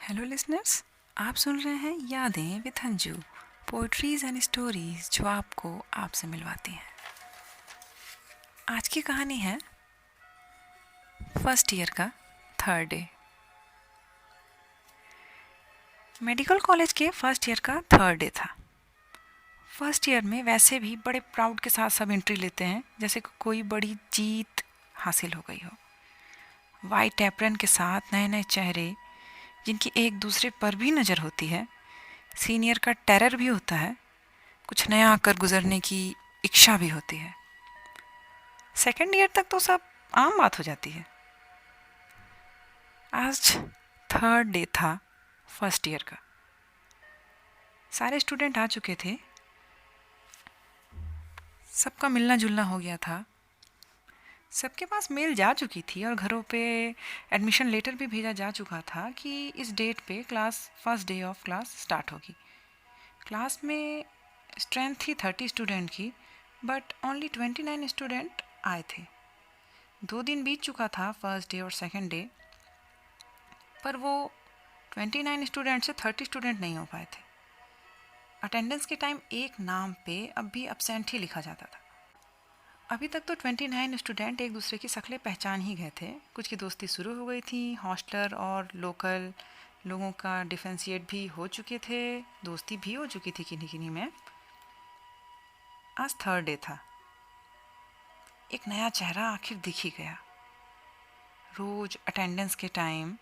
Hello listeners, आप सुन रहे हैं यादें with Anju, poetries and stories जो आपको आपसे मिलवाती हैं। आज की कहानी है फर्स्ट ईयर का थर्ड डे। मेडिकल कॉलेज के फर्स्ट ईयर का थर्ड डे था। फर्स्ट ईयर में वैसे भी बड़े प्राउड के साथ सब एंट्री लेते हैं, जैसे कोई बड़ी जीत हासिल हो गई हो। वाइट एप्रन के साथ नए नए चेहरे जिनकी एक दूसरे पर भी नज़र होती है। सीनियर का टेरर भी होता है, कुछ नया कर गुजरने की इच्छा भी होती है। सेकेंड ईयर तक तो सब आम बात हो जाती है। आज थर्ड डे था फर्स्ट ईयर का। सारे स्टूडेंट आ चुके थे, सबका मिलना जुलना हो गया था, सबके पास मेल जा चुकी थी और घरों पे एडमिशन लेटर भी भेजा जा चुका था कि इस डेट पे class first day of class start होगी। क्लास में स्ट्रेंथ थी 30 स्टूडेंट की, बट ओनली 29 स्टूडेंट आए थे। 2 दिन बीत चुका था, फर्स्ट डे और सेकेंड डे, पर वो 29 स्टूडेंट से 30 स्टूडेंट नहीं हो पाए थे। अटेंडेंस के टाइम एक नाम पे अब भी अब्सेंट ही लिखा जाता था। अभी तक तो 29 स्टूडेंट एक दूसरे की शक्लें पहचान ही गए थे। कुछ की दोस्ती शुरू हो गई थी, हॉस्टलर और लोकल लोगों का डिफरेंशिएट भी हो चुके थे, दोस्ती भी हो चुकी थी किन्हीं किन्हीं में। आज थर्ड डे था। एक नया चेहरा आखिर दिख ही गया। रोज अटेंडेंस के टाइम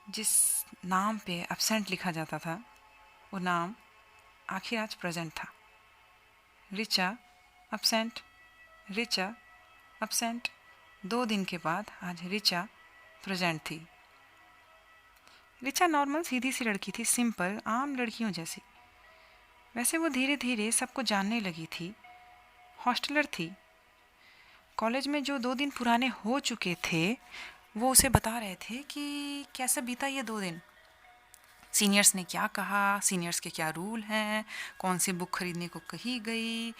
जिस नाम पे एब्सेंट लिखा जाता था, वो नाम आखिर आज प्रेजेंट था। Richa absent, Richa absent. 2 दिन के बाद आज रिचा प्रेजेंट थी। रिचा नॉर्मल सीधी सी लड़की थी, सिंपल आम लड़कियों जैसी। वैसे वो धीरे धीरे सबको जानने लगी थी। हॉस्टलर थी। कॉलेज में जो 2 दिन पुराने हो चुके थे वो उसे बता रहे थे कि कैसा बीता ये 2 दिन। सीनियर्स ने क्या कहा, सीनियर्स के क्या रूल हैं, कौन सी बुक खरीदने को कही गई,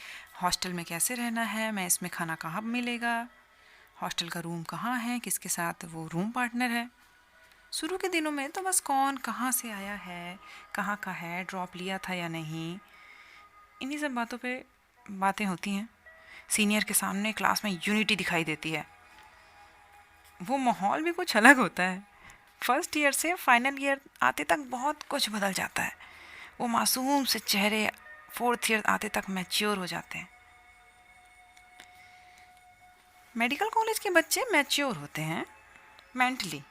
हॉस्टल में कैसे रहना है, मैं इसमें खाना कहाँ मिलेगा, हॉस्टल का रूम कहाँ है, किसके साथ वो रूम पार्टनर है। शुरू के दिनों में तो बस कौन कहाँ से आया है, कहाँ का है, ड्रॉप लिया था या नहीं, इन्हीं सब बातों पे बातें होती हैं। सीनियर के सामने क्लास में यूनिटी दिखाई देती है। वो माहौल भी कुछ अलग होता है। फर्स्ट ईयर से फाइनल ईयर आते तक बहुत कुछ बदल जाता है। वो मासूम से चेहरे फोर्थ ईयर आते तक मैच्योर हो जाते हैं। मेडिकल कॉलेज के बच्चे मैच्योर होते हैं मेंटली।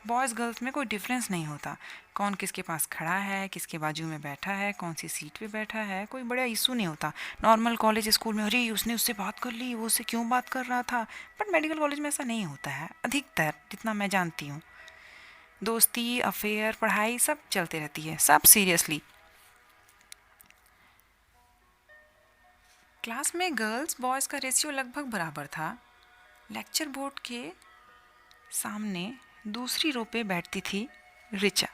बॉयज़ गर्ल्स में कोई डिफरेंस नहीं होता। कौन किसके पास खड़ा है, किसके बाजू में बैठा है, कौन सी सीट पे बैठा है, कोई बड़ा इशू नहीं होता। नॉर्मल कॉलेज स्कूल में अरे उसने उससे बात कर ली, वो उससे क्यों बात कर रहा था, बट मेडिकल कॉलेज में ऐसा नहीं होता है। अधिकतर जितना मैं जानती हूँ, दोस्ती, अफेयर, पढ़ाई सब चलते रहती है, सब सीरियसली। क्लास में गर्ल्स बॉयज़ का रेशियो लगभग बराबर था। लेक्चर बोर्ड के सामने दूसरी रो पे बैठती थी रिचा,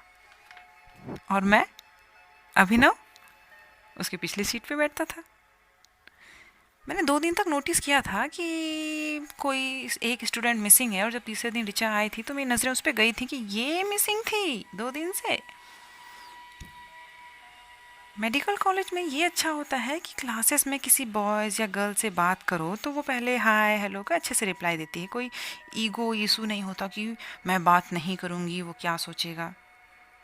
और मैं अभिनव उसके पिछली सीट पे बैठता था। मैंने 2 दिन तक नोटिस किया था कि कोई एक स्टूडेंट मिसिंग है, और जब तीसरे दिन रिचा आई थी तो मेरी नज़रें उस पर गई थी कि ये मिसिंग थी 2 दिन से। मेडिकल कॉलेज में ये अच्छा होता है कि क्लासेस में किसी बॉयज़ या गर्ल से बात करो तो वो पहले हाय हेलो का अच्छे से रिप्लाई देती है। कोई ईगो इशू नहीं होता कि मैं बात नहीं करूँगी वो क्या सोचेगा।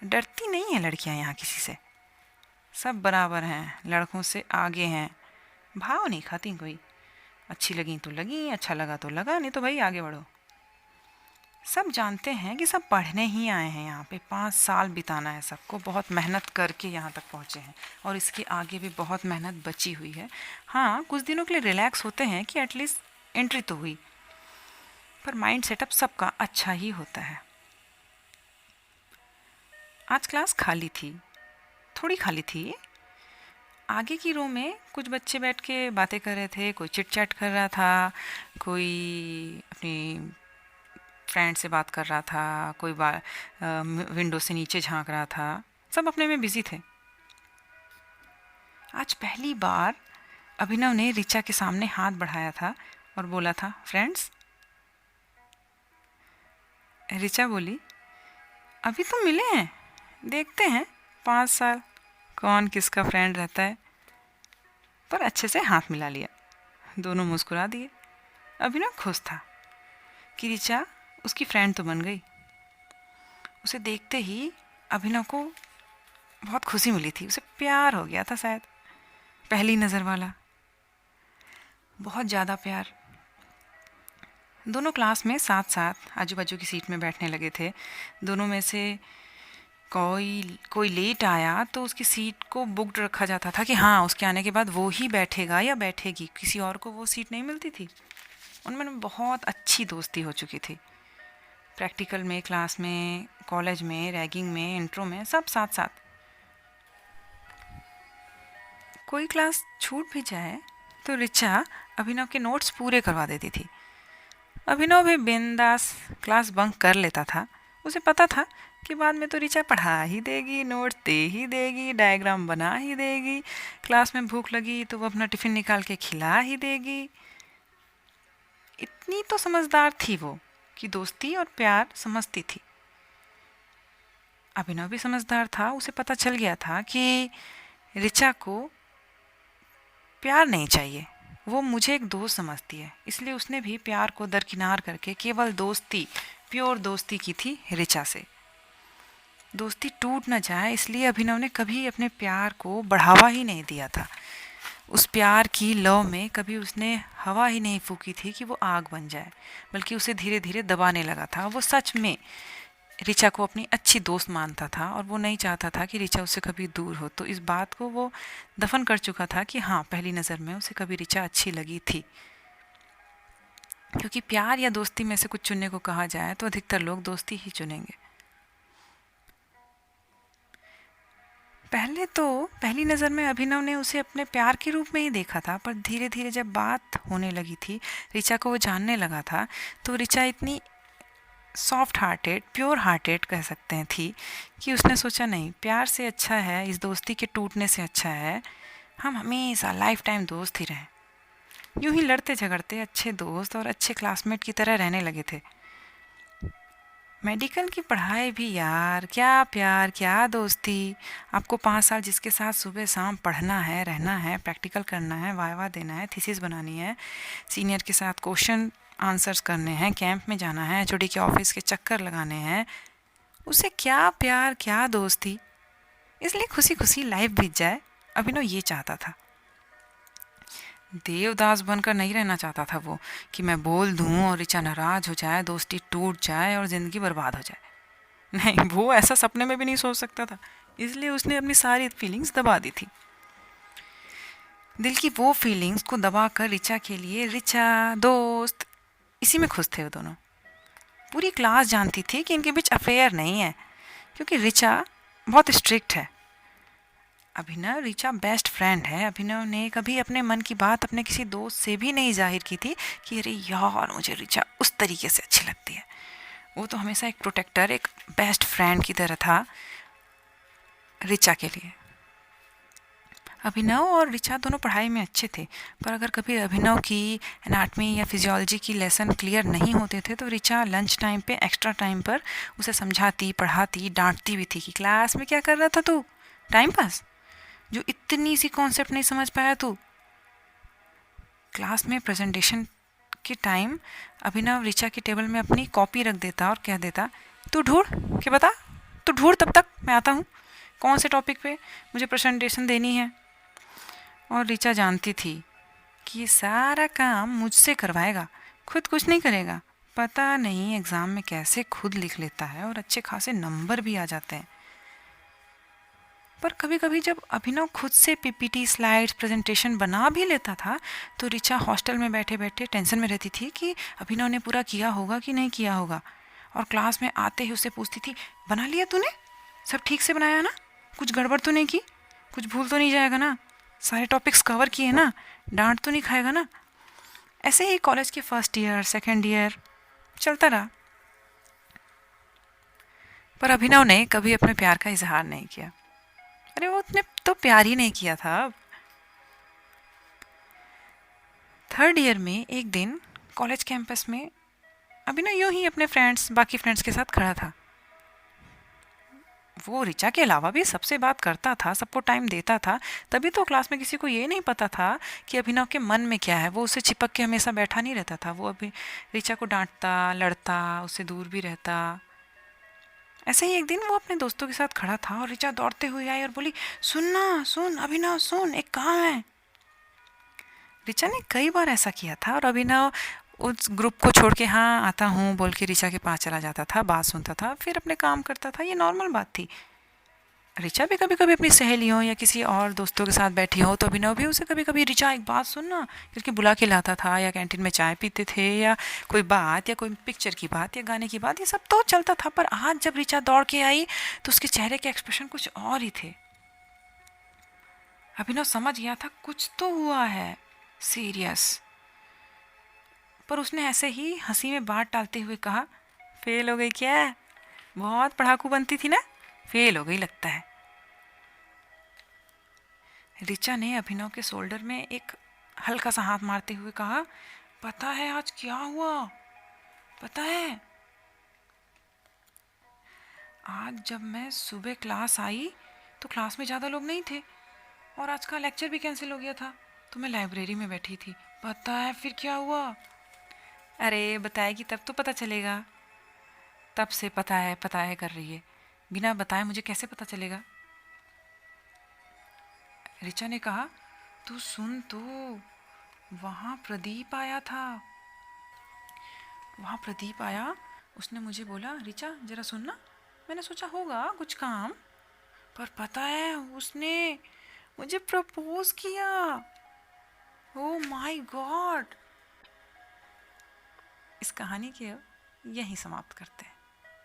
डरती नहीं है लड़कियाँ यहाँ किसी से, सब बराबर हैं, लड़कों से आगे हैं, भाव नहीं खाती कोई। अच्छी लगी तो लगी, अच्छा लगा तो लगा, नहीं तो भाई आगे बढ़ो। सब जानते हैं कि सब पढ़ने ही आए हैं यहाँ पे, 5 साल बिताना है सबको, बहुत मेहनत करके यहाँ तक पहुँचे हैं और इसके आगे भी बहुत मेहनत बची हुई है। हाँ, कुछ दिनों के लिए रिलैक्स होते हैं कि एटलीस्ट एंट्री तो हुई, पर माइंड सेटअप सबका अच्छा ही होता है। आज क्लास खाली थी, थोड़ी खाली थी। आगे की रो में कुछ बच्चे बैठ के बातें कर रहे थे, कोई चिट चैट कर रहा था, कोई अपनी फ्रेंड से बात कर रहा था, कोई विंडो से नीचे झांक रहा था, सब अपने में बिजी थे। आज पहली बार अभिनव ने रिचा के सामने हाथ बढ़ाया था और बोला था फ्रेंड्स। रिचा बोली अभी तो मिले हैं, देखते हैं 5 साल कौन किसका फ्रेंड रहता है। पर अच्छे से हाथ मिला लिया, दोनों मुस्कुरा दिए। अभिनव खुश था कि ऋचा उसकी फ्रेंड तो बन गई। उसे देखते ही अभिनव को बहुत खुशी मिली थी, उसे प्यार हो गया था शायद, पहली नज़र वाला, बहुत ज़्यादा प्यार। दोनों क्लास में साथ साथ आजू बाजू की सीट में बैठने लगे थे। दोनों में से कोई लेट आया तो उसकी सीट को बुक्ड रखा जाता था कि हाँ, उसके आने के बाद वो ही बैठेगा या बैठेगी, किसी और को वो सीट नहीं मिलती थी। उनमें बहुत अच्छी दोस्ती हो चुकी थी। प्रैक्टिकल में, क्लास में, कॉलेज में, रैगिंग में, इंट्रो में, सब साथ साथ। कोई क्लास छूट भी जाए तो ऋचा अभिनव के नोट्स पूरे करवा देती थी। अभिनव भी बिंदास क्लास बंक कर लेता था। उसे पता था कि बाद में तो ऋचा पढ़ा ही देगी, नोट्स दे ही देगी, डायग्राम बना ही देगी, क्लास में भूख लगी तो वो अपना टिफ़िन निकाल के खिला ही देगी। इतनी तो समझदार थी वो कि दोस्ती और प्यार समझती थी। अभिनव भी समझदार था, उसे पता चल गया था कि ऋचा को प्यार नहीं चाहिए, वो मुझे एक दोस्त समझती है, इसलिए उसने भी प्यार को दरकिनार करके केवल दोस्ती, प्योर दोस्ती की थी ऋचा से। दोस्ती टूट न जाए इसलिए अभिनव ने कभी अपने प्यार को बढ़ावा ही नहीं दिया था। उस प्यार की लौ में कभी उसने हवा ही नहीं फूकी थी कि वो आग बन जाए, बल्कि उसे धीरे धीरे दबाने लगा था। वो सच में ऋचा को अपनी अच्छी दोस्त मानता था और वो नहीं चाहता था कि ऋचा उससे कभी दूर हो। तो इस बात को वो दफन कर चुका था कि हाँ, पहली नज़र में उसे कभी ऋचा अच्छी लगी थी। क्योंकि प्यार या दोस्ती में से कुछ चुनने को कहा जाए तो अधिकतर लोग दोस्ती ही चुनेंगे। पहले तो पहली नज़र में अभिनव ने उसे अपने प्यार के रूप में ही देखा था, पर धीरे धीरे जब बात होने लगी थी, ऋचा को वो जानने लगा था, तो ऋचा इतनी सॉफ्ट हार्टेड, प्योर हार्टेड कह सकते हैं थी कि उसने सोचा नहीं, प्यार से अच्छा है, इस दोस्ती के टूटने से अच्छा है हम हमेशा लाइफ टाइम दोस्त ही रहें। यूं ही लड़ते झगड़ते अच्छे दोस्त और अच्छे क्लासमेट की तरह रहने लगे थे। मेडिकल की पढ़ाई भी यार, क्या प्यार क्या दोस्ती। आपको 5 साल जिसके साथ सुबह शाम पढ़ना है, रहना है, प्रैक्टिकल करना है, वाइवा देना है, थीसिस बनानी है, सीनियर के साथ क्वेश्चन आंसर्स करने हैं, कैंप में जाना है, एचओडी के ऑफिस के चक्कर लगाने हैं, उसे क्या प्यार क्या दोस्ती। इसलिए खुशी खुशी लाइफ बीत जाए, अभिनव ये चाहता था। देवदास बनकर नहीं रहना चाहता था वो कि मैं बोल दूं और ऋचा नाराज हो जाए, दोस्ती टूट जाए और ज़िंदगी बर्बाद हो जाए। नहीं, वो ऐसा सपने में भी नहीं सोच सकता था। इसलिए उसने अपनी सारी फीलिंग्स दबा दी थी। दिल की वो फीलिंग्स को दबा कर ऋचा के लिए ऋचा दोस्त, इसी में खुश थे वो दोनों। पूरी क्लास जानती थी कि इनके बीच अफेयर नहीं है, क्योंकि ऋचा बहुत स्ट्रिक्ट है। अभिनव ऋचा बेस्ट फ्रेंड है। अभिनव ने कभी अपने मन की बात अपने किसी दोस्त से भी नहीं जाहिर की थी कि अरे यार, मुझे ऋचा उस तरीके से अच्छी लगती है। वो तो हमेशा एक प्रोटेक्टर, एक बेस्ट फ्रेंड की तरह था ऋचा के लिए। अभिनव और ऋचा दोनों पढ़ाई में अच्छे थे, पर अगर कभी अभिनव की एनाटमी या फिजियोलॉजी की लेसन क्लियर नहीं होते थे तो ऋचा लंच टाइम पे, एक्स्ट्रा टाइम पर उसे समझाती, पढ़ाती, डांटती भी थी कि क्लास में क्या कर रहा था तू, टाइम पास, जो इतनी सी कॉन्सेप्ट नहीं समझ पाया तू। क्लास में प्रेजेंटेशन के टाइम अभिनव ऋचा के टेबल में अपनी कॉपी रख देता और कह देता, तू ढूंढ के बता, तू ढूंढ, तब तक मैं आता हूँ, कौन से टॉपिक पे मुझे प्रेजेंटेशन देनी है। और ऋचा जानती थी कि ये सारा काम मुझसे करवाएगा, खुद कुछ नहीं करेगा। पता नहीं एग्ज़ाम में कैसे खुद लिख लेता है और अच्छे खासे नंबर भी आ जाते हैं। पर कभी कभी जब अभिनव खुद से पीपीटी, स्लाइड्स, प्रेजेंटेशन बना भी लेता था तो ऋचा हॉस्टल में बैठे बैठे टेंशन में रहती थी कि अभिनव ने पूरा किया होगा कि नहीं किया होगा। और क्लास में आते ही उससे पूछती थी, बना लिया तूने, सब ठीक से बनाया ना, कुछ गड़बड़ तो नहीं की, कुछ भूल तो नहीं जाएगा ना, सारे टॉपिक्स कवर किए ना, डांट तो नहीं खाएगा ना। ऐसे ही कॉलेज के फर्स्ट ईयर, सेकेंड ईयर चलता रहा। पर अभिनव ने कभी अपने प्यार का इजहार नहीं किया। अरे वो उसने तो प्यार ही नहीं किया था। अब 3rd ईयर में एक दिन कॉलेज कैंपस में अभिनव यूं ही अपने बाकी फ्रेंड्स के साथ खड़ा था। वो ऋचा के अलावा भी सबसे बात करता था, सबको टाइम देता था। तभी तो क्लास में किसी को ये नहीं पता था कि अभिनव के मन में क्या है। वो उससे चिपक के हमेशा बैठा नहीं रहता था। वो अभी ऋचा को डांटता, लड़ता, उससे दूर भी रहता। ऐसे ही एक दिन वो अपने दोस्तों के साथ खड़ा था और ऋचा दौड़ते हुए आई और बोली, सुन ना, सुन अभिनव, सुन, एक काम है। ऋचा ने कई बार ऐसा किया था और अभिनव उस ग्रुप को छोड़ के हाँ आता हूँ बोल के ऋचा के पास चला जाता था, बात सुनता था, फिर अपने काम करता था। ये नॉर्मल बात थी। ऋचा भी कभी कभी अपनी सहेलियों या किसी और दोस्तों के साथ बैठी हो तो अभिनव भी उसे कभी कभी, ऋचा एक बात सुनना, करके बुला के लाता था। या कैंटीन में चाय पीते थे, या कोई बात, या कोई पिक्चर की बात, या गाने की बात, ये सब तो चलता था। पर आज जब ऋचा दौड़ के आई तो उसके चेहरे के एक्सप्रेशन कुछ और ही थे। अभिनव समझ गया था कुछ तो हुआ है सीरियस। पर उसने ऐसे ही हंसी में बात टालते हुए कहा, फेल हो गई क्या? बहुत पढ़ाकू बनती थी ना, फेल हो गई लगता है। ऋचा ने अभिनव के शोल्डर में एक हल्का सा हाथ मारते हुए कहा, पता है आज क्या हुआ? पता है, आज जब मैं सुबह क्लास आई तो क्लास में ज़्यादा लोग नहीं थे और आज का लेक्चर भी कैंसिल हो गया था, तो मैं लाइब्रेरी में बैठी थी। पता है फिर क्या हुआ? अरे बताएगी तब तो पता चलेगा। तब से पता है कर रही है, बिना बताए मुझे कैसे पता चलेगा? ऋचा ने कहा, तू सुन तो, वहाँ प्रदीप आया था। वहाँ प्रदीप आया, उसने मुझे बोला, ऋचा जरा सुनना। मैंने सोचा होगा कुछ काम, पर पता है उसने मुझे प्रपोज किया। Oh my God. इस कहानी के यहीं समाप्त करते हैं।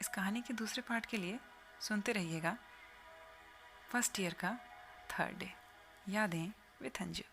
इस कहानी के दूसरे पार्ट के लिए सुनते रहिएगा फर्स्ट ईयर का थर्ड डे, यादें विथ अंजू।